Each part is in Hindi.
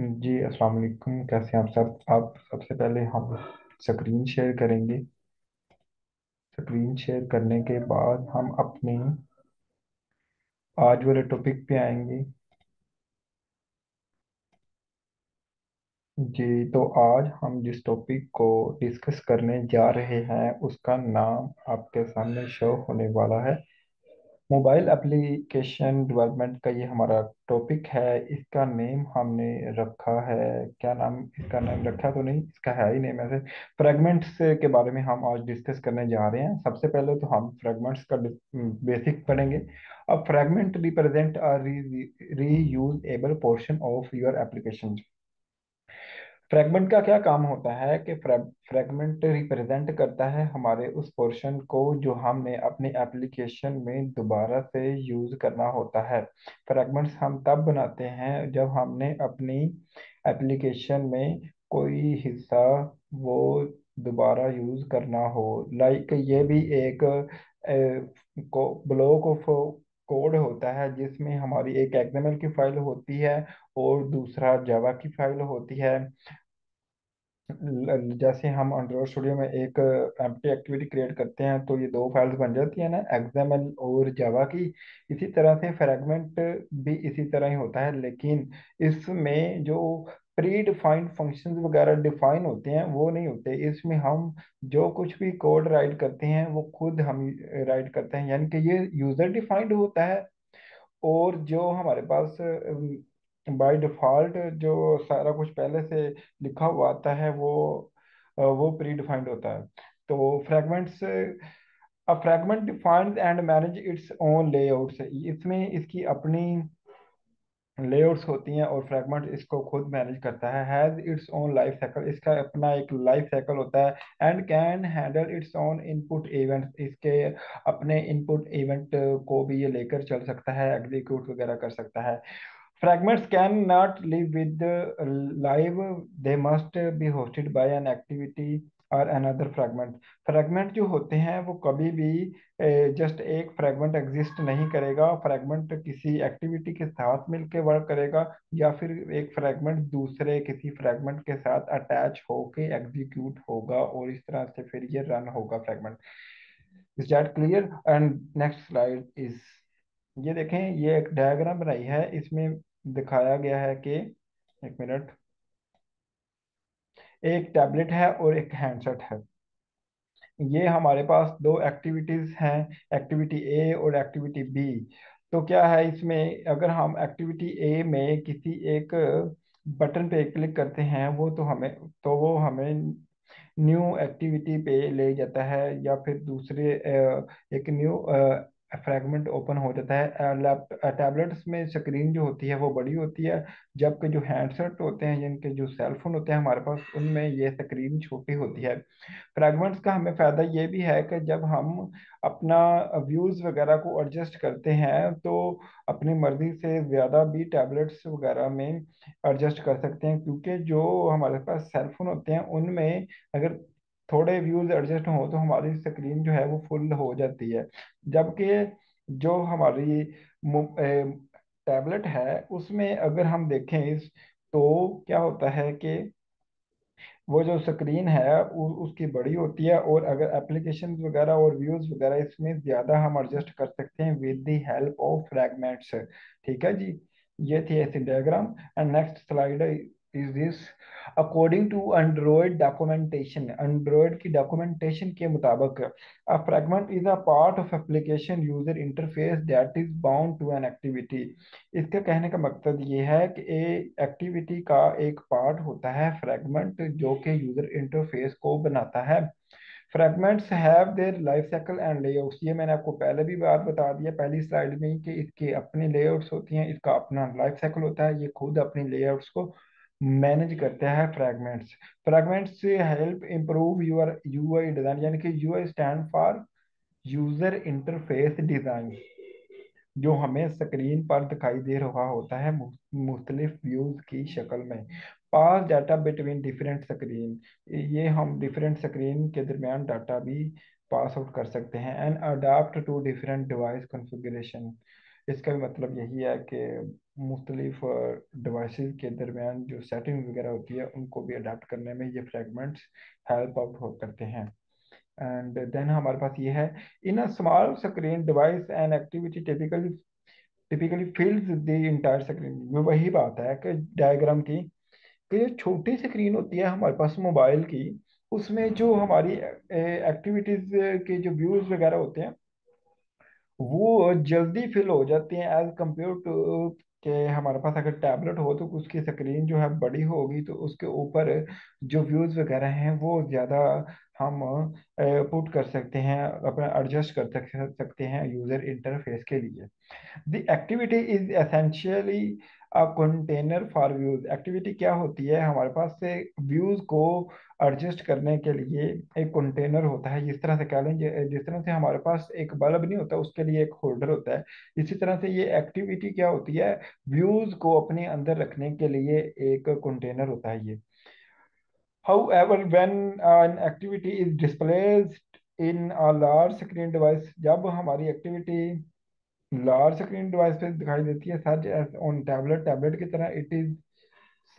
जी अस्सलाम वालेकुम। कैसे हैं आप सब? आप सबसे पहले हम स्क्रीन शेयर करेंगे। स्क्रीन शेयर करने के बाद हम अपने आज वाले टॉपिक पे आएंगे। जी, तो आज हम जिस टॉपिक को डिस्कस करने जा रहे हैं उसका नाम आपके सामने शो होने वाला है। मोबाइल एप्लीकेशन डेवलपमेंट का ये हमारा टॉपिक है। इसका नेम हमने रखा है, क्या नाम इसका नाम रखा तो नहीं, इसका है ही नेम ऐसे। फ्रेगमेंट्स के बारे में हम आज डिस्कस करने जा रहे हैं। सबसे पहले तो हम फ्रेगमेंट्स का बेसिक पढ़ेंगे। अब fragment represent a reusable portion of your application. Fragment का क्या काम होता है कि फ्रैगमेंट रिप्रेजेंट करता है हमारे उस पोर्शन को जो हमने अपनी एप्लीकेशन में दोबारा से यूज करना होता है। फ्रैगमेंट्स हम तब बनाते हैं जब हमने अपनी एप्लीकेशन में कोई हिस्सा वो दोबारा यूज करना हो। लाइक ये भी एक ब्लॉक ऑफ कोड होता है जिसमें हमारी एक एक्सएमएल की फाइल होती है और दूसरा जावा की फाइल होती है। जैसे हम एंड्रॉइड स्टूडियो में एक एम्प्टी एक्टिविटी क्रिएट करते हैं तो ये दो फाइल्स बन जाती है ना, एक्सएमएल और जावा की। इसी तरह से फ्रैगमेंट भी इसी तरह ही होता है, लेकिन इसमें जो प्री डिफाइंड फंक्शंस वगैरह डिफाइन होते हैं वो नहीं होते। इसमें हम जो कुछ भी कोड राइट करते हैं वो खुद हम राइट करते हैं, यानी कि ये यूजर डिफाइंड होता है। और जो हमारे पास बाय डिफॉल्ट जो सारा कुछ पहले से लिखा हुआ आता है वो प्री डिफाइंड होता है। तो fragments, a fragment defined and manage its own layouts. इसमें इसकी अपनी लेआउट्स होती हैं और फ्रैगमेंट इसको खुद मैनेज करता है। Has its own life cycle, इसका अपना एक लाइफ साइकिल होता है। And can handle its own input events, इसके अपने इनपुट इवेंट को भी ये लेकर चल सकता है, एग्जीक्यूट वगैरह कर सकता है। Fragments cannot live with the live, they must be hosted by an activity or another fragment। Fragment जो होते हैं वो कभी भी जस्ट एक फ्रैगमेंट एग्जिस्ट नहीं करेगा। फ्रैगमेंट किसी एक्टिविटी के साथ मिलकर वर्क करेगा या फिर एक फ्रैगमेंट दूसरे किसी फ्रैगमेंट के साथ अटैच होके एग्जीक्यूट होगा और इस तरह से फिर ये रन होगा fragment. Is that clear? And next slide is, ये देखें, ये एक डायग्राम बनाई है। इसमें दिखाया गया है कि, एक मिनट, एक टैबलेट है और एक हैंडसेट है। ये हमारे पास दो एक्टिविटीज हैं, एक्टिविटी ए और एक्टिविटी बी। तो क्या है इसमें, अगर हम एक्टिविटी ए में किसी एक बटन पे क्लिक करते हैं वो हमें न्यू एक्टिविटी पे ले जाता है या फिर दूसरे एक न्यू फ्रैगमेंट ओपन हो जाता है। टैबलेट्स में स्क्रीन जो होती है वो बड़ी होती है, जबकि जो हैंडसेट होते हैं, जिनके जो सेल फोन होते हैं हमारे पास, उनमें ये स्क्रीन छोटी होती है। फ्रैगमेंट्स का हमें फायदा ये भी है कि जब हम अपना व्यूज वगैरह को एडजस्ट करते हैं तो अपनी मर्जी से ज़्यादा भी टैबलेट्स वगैरह में एडजस्ट कर सकते हैं, क्योंकि जो हमारे पास सेल फोन होते हैं उनमें अगर थोड़े व्यूज एडजस्ट हो तो हमारी स्क्रीन जो है वो फुल हो जाती है। जबकि जो हमारी टैबलेट है उसमें अगर हम देखें तो क्या होता है कि वो जो स्क्रीन है उसकी बड़ी होती है और अगर एप्लीकेशन वगैरह और व्यूज वगैरह इसमें ज़्यादा हम एडजस्ट कर सकते हैं with the help of fragments. ठीक है जी, ये थी ऐसी diagram. And next slide is this. According to Android documentation, Android की डॉक्यूमेंटेशन के मुताबिक, a fragment is a part of application user interface that is bound to an activity. इसके कहने का मकसद ये है कि एक्टिविटी का एक पार्ट होता है फ्रैगमेंट जो कि यूजर इंटरफेस को बनाता है। Fragments have their life cycle and layouts, ये मैंने आपको पहले भी बात बता दिया पहली स्लाइड में ही कि इसके अपनी लेआउट्स होती हैं, इसका अपना लाइफ साइकिल होता है, ये खुद अपनी लेआउट्स को मैनेज करता है। Fragments fragments help improve your UI design, यानी कि UI stand for user interface design, जो हमें स्क्रीन पर दिखाई दे रहा होता है मुख्तलिफ व्यूज की शक्ल में। पास डाटा बिटवीन डिफरेंट स्क्रीन, ये हम डिफरेंट स्क्रीन के दरमियान डाटा भी पास आउट कर सकते हैं। And adapt to different device configuration, इसका भी मतलब यही है कि मुख्तलिफ डिवाइसेस के दरमियान जो सेटिंग वगैरह होती है उनको भी अडेप्ट करने में ये फ्रेगमेंट्स हेल्प आउट हो करते हैं। एंड देन हमारे पास ये है, in a small screen device and activity typically fills the entire screen. ये वही बात है कि डायग्राम की, कि जो छोटी स्क्रीन होती है हमारे पास मोबाइल की, उसमें जो हमारी एक्टिविटीज के जो व्यूज वगैरह होते हैं वो जल्दी फिल हो जाती हैं एज कम्पेयर टू के हमारे पास अगर टैबलेट हो तो उसकी स्क्रीन जो है बड़ी होगी तो उसके ऊपर जो व्यूज वगैरह हैं वो ज़्यादा हम पुट कर सकते हैं, अपना एडजस्ट कर सकते हैं यूज़र इंटरफेस के लिए। The activity is essentially a container for views। Activity क्या होती है, हमारे पास से व्यूज को एडजस्ट करने के लिए एक कंटेनर होता है। जिस तरह से कह लें, जिस तरह से हमारे पास एक बल्ब नहीं होता उसके लिए एक होल्डर होता है, इसी तरह से ये एक्टिविटी क्या होती है, व्यूज को अपने अंदर रखने के लिए एक कंटेनर होता है ये। However, when an activity is displayed in a large screen device, जब हमारी एक्टिविटी लार्ज स्क्रीन डिवाइस पे दिखाई देती है such as on tablet, tablet की तरह, it is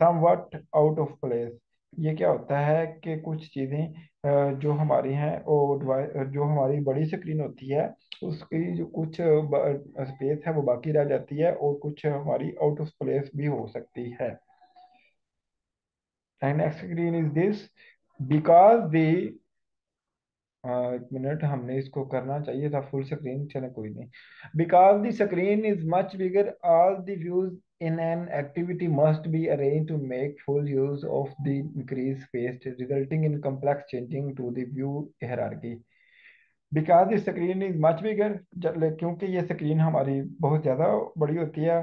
somewhat out of place. ये क्या होता है कि कुछ चीज़ें जो हमारी हैं वो डिवाइस, जो हमारी बड़ी स्क्रीन होती है उसकी जो कुछ स्पेस है वो बाकी रह जाती है और कुछ हमारी आउट ऑफ प्लेस भी हो सकती है। And next screen is this because the, एक मिनट, हमने इसको करना चाहिए था फुल स्क्रीन, चले कोई नहीं। Because the screen is much bigger, all the views in an activity must be arranged to make full use of the increased space, resulting in complex changing to the view hierarchy। Because the screen is much bigger, क्योंकि ये स्क्रीन हमारी बहुत ज़्यादा बड़ी होती है।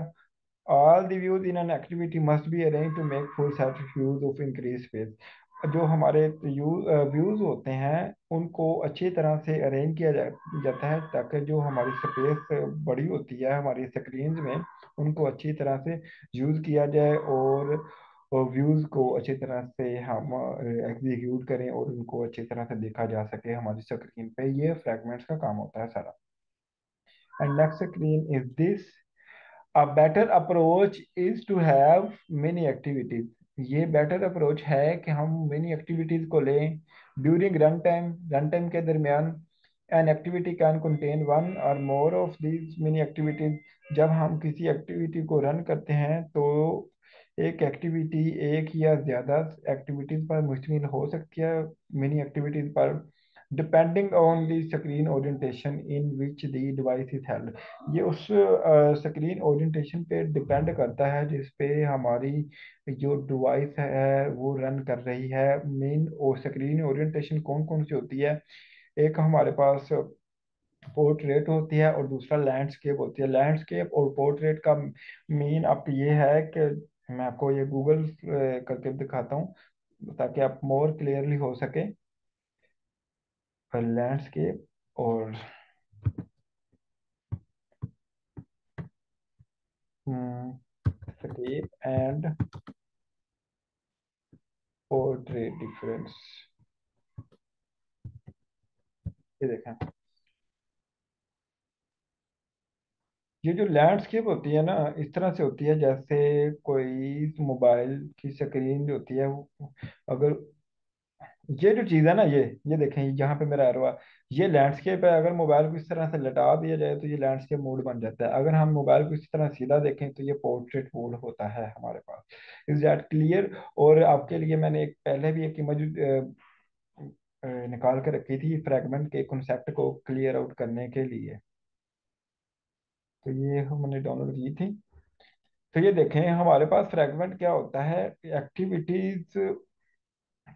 All the views in an activity must be arranged to make full set of views of increased space। जो हमारे व्यूज होते हैं उनको अच्छी तरह से अरेंज किया जाता है ताकि जो हमारी स्पेस बड़ी होती है हमारी स्क्रीन में उनको अच्छी तरह से यूज किया जाए और व्यूज को अच्छी तरह से हम एग्जीक्यूट करें और उनको अच्छी तरह से देखा जा सके हमारी स्क्रीन पे। ये फ्रैगमेंट्स का काम होता है सारा। And next screen is this, A better approach is to have many activities। ये बेटर अप्रोच है कि हम many activities को लें during run time, run time के दरमियान। An activity can contain one or more of these many activities। जब हम किसी एक्टिविटी को रन करते हैं तो एक एक्टिविटी एक या ज़्यादा एक्टिविटीज पर मुश्तमिल हो सकती है, मिनी एक्टिविटीज पर, depending on the screen orientation in which the device is held. ये उस स्क्रीन ओरिएंटेशन पे डिपेंड करता है जिस पे हमारी जो डिवाइस है वो रन कर रही है। मेन और स्क्रीन ओरिएंटेशन कौन कौन सी होती है, एक हमारे पास पोर्ट्रेट होती है और दूसरा लैंडस्केप होती है। लैंडस्केप और पोर्ट्रेट का मेन आप ये है कि मैं आपको ये गूगल करके दिखाता हूँ ताकि आप मोर क्लियरली हो सके। लैंडस्केप और स्केप एंड पोर्ट्रेट डिफरेंस, ये देखें। ये जो लैंडस्केप होती है ना इस तरह से होती है जैसे कोई मोबाइल की स्क्रीन जो होती है अगर ये जो चीज़ है ना, ये देखें यहाँ पे मेरा एरो है, ये लैंडस्केप है। अगर मोबाइल को इस तरह से लटा दिया जाए तो ये लैंडस्केप मोड बन जाता है। अगर हम मोबाइल को इस तरह सीधा देखें तो ये पोर्ट्रेट मोड होता है हमारे पास। Is that clear? और आपके लिए मैंने एक पहले भी एक इमेज निकाल के रखी थी फ्रैगमेंट के कॉन्सेप्ट को क्लियर आउट करने के लिए, तो ये हमने डाउनलोड की थी। तो ये देखें हमारे पास फ्रैगमेंट क्या होता है, एक्टिविटीज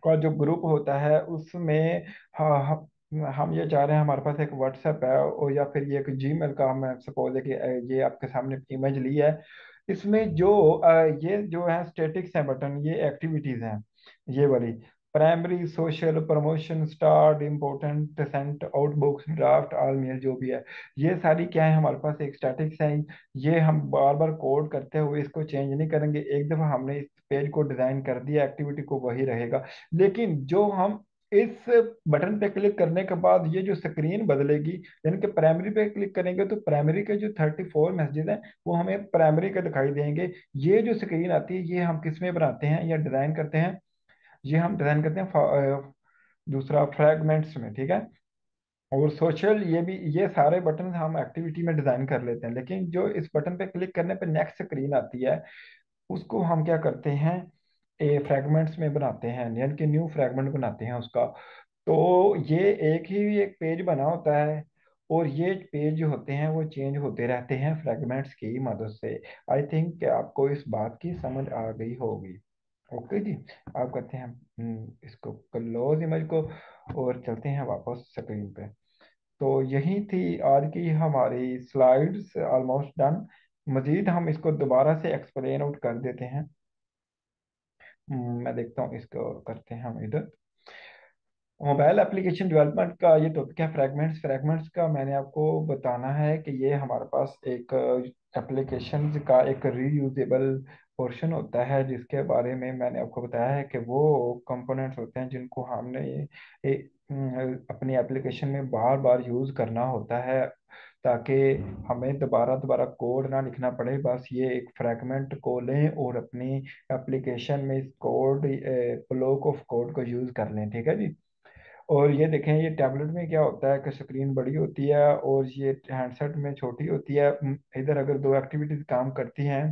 का जो ग्रुप होता है उसमें हम ये चाह रहे हैं, हमारे पास एक व्हाट्सएप है और या फिर ये एक जीमेल का, हम सपोज है कि ये आपके सामने इमेज ली है। इसमें जो ये जो है स्टेटिक्स है बटन, ये एक्टिविटीज हैं, ये वाली primary, social, promotion, start, important, sent, outbox, draft, all mail, जो भी है ये सारी क्या है हमारे पास एक स्टैटिक्स है। ये हम बार बार कोड करते हुए इसको चेंज नहीं करेंगे, एक दफा हमने इस पेज को डिजाइन कर दिया एक्टिविटी को वही रहेगा। लेकिन जो हम इस बटन पे क्लिक करने के बाद ये जो स्क्रीन बदलेगी, यानी कि प्राइमरी पे क्लिक करेंगे तो प्राइमरी के जो 34 मैसेजेस हैं वो हमें प्राइमरी के दिखाई देंगे। ये जो स्क्रीन आती है ये हम किस में बनाते हैं या डिजाइन करते हैं? ये हम डिजाइन करते हैं दूसरा फ्रैगमेंट्स में, ठीक है। और सोशल, ये भी, ये सारे बटन हम एक्टिविटी में डिजाइन कर लेते हैं, लेकिन जो इस बटन पे क्लिक करने पे नेक्स्ट स्क्रीन आती है उसको हम क्या करते हैं, ए फ्रैगमेंट्स में बनाते हैं, यानी कि न्यू फ्रैगमेंट बनाते हैं उसका। तो ये एक पेज बना होता है, और ये पेज जो होते हैं वो चेंज होते रहते हैं फ्रैगमेंट्स की मदद से। आई थिंक कि आपको इस बात की समझ आ गई होगी। ओके जी। आप करते हैं इसको क्लोज इमेज को, और चलते हैं वापस स्क्रीन पे। तो यही थी आज की हमारी स्लाइड्स, ऑलमोस्ट डन। मजीद हम इसको दोबारा से एक्सप्लेन आउट कर देते हैं। मैं देखता हूँ इसको करते हैं हम इधर। मोबाइल एप्लीकेशन डेवलपमेंट का ये टॉपिक है फ्रैगमेंट्स। फ्रैगमेंट्स का मैंने आपको बताना है कि ये हमारे पास एक एप्लीकेशन का एक रीयूजेबल पोर्शन होता है, जिसके बारे में मैंने आपको बताया है कि वो कंपोनेंट्स होते हैं जिनको हमने अपनी एप्लीकेशन में बार बार यूज़ करना होता है, ताकि हमें दोबारा दोबारा कोड ना लिखना पड़े। बस ये एक फ्रैगमेंट को लें और अपनी एप्लीकेशन में इस कोड, ब्लॉक ऑफ कोड को यूज़ कर लें, ठीक है जी। और ये देखें, ये टैबलेट में क्या होता है कि स्क्रीन बड़ी होती है और ये हैंडसेट में छोटी होती है। इधर अगर दो एक्टिविटीज काम करती हैं,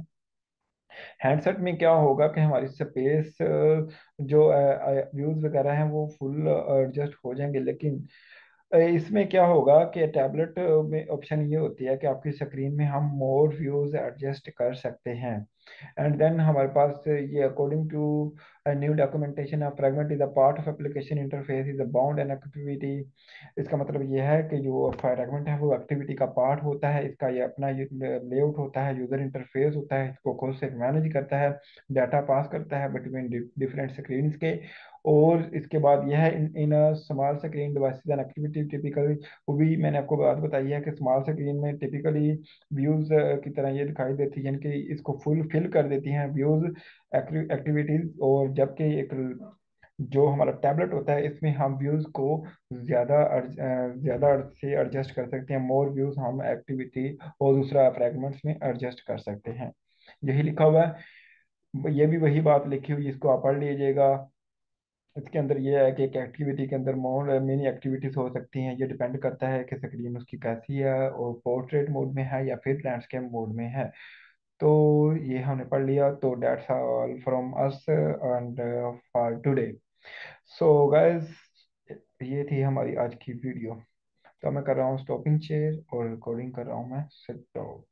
हैंडसेट में क्या होगा कि हमारी स्पेस जो व्यूज वगैरह हैं वो फुल एडजस्ट हो जाएंगे, लेकिन इसमें क्या होगा कि टैबलेट में ऑप्शन ये होती है कि आपकी स्क्रीन में हम मोर व्यूज एडजस्ट कर सकते हैं। एंड देन हमारे पास ये according to new documentation of fragment is a part of application interface is a bound and activity. इसका मतलब ये है कि जो फ्रैगमेंट है वो एक्टिविटी का पार्ट होता है, इसका ये अपना लेआउट होता है, यूजर इंटरफेस होता है, इसको खुद से मैनेज करता है, डाटा पास करता है बिटवीन डिफरेंट स्क्रीन के। और इसके बाद यह है in small screen devices and activity typically, वो भी मैंने आपको बात बताई है कि स्मॉल स्क्रीन में टिपिकली व्यूज की तरह ये दिखाई देती है, यानी कि इसको फुल फिल कर देती हैं व्यूज एक्टिविटीज। और जबकि एक जो हमारा टैबलेट होता है इसमें हम व्यूज को ज्यादा से एडजस्ट कर सकते हैं, मोर व्यूज हम एक्टिविटी और दूसरा फ्रैगमेंट्स में एडजस्ट कर सकते हैं। यही लिखा हुआ है, ये भी वही बात लिखी हुई है, इसको आप पढ़ लीजिएगा। इसके अंदर ये है कि एक एक्टिविटी के अंदर मोड मिनी एक्टिविटीज हो सकती हैं, ये डिपेंड करता है कि स्क्रीन उसकी कैसी है और पोर्ट्रेट मोड में है या फिर लैंडस्केप मोड में है। तो ये हमने पढ़ लिया, तो that's all from us and for today. So guys, ये थी हमारी आज की वीडियो। तो मैं कर रहा हूँ स्टॉपिंग शेयर और रिकॉर्डिंग कर रहा हूँ मैं सिट डाउन।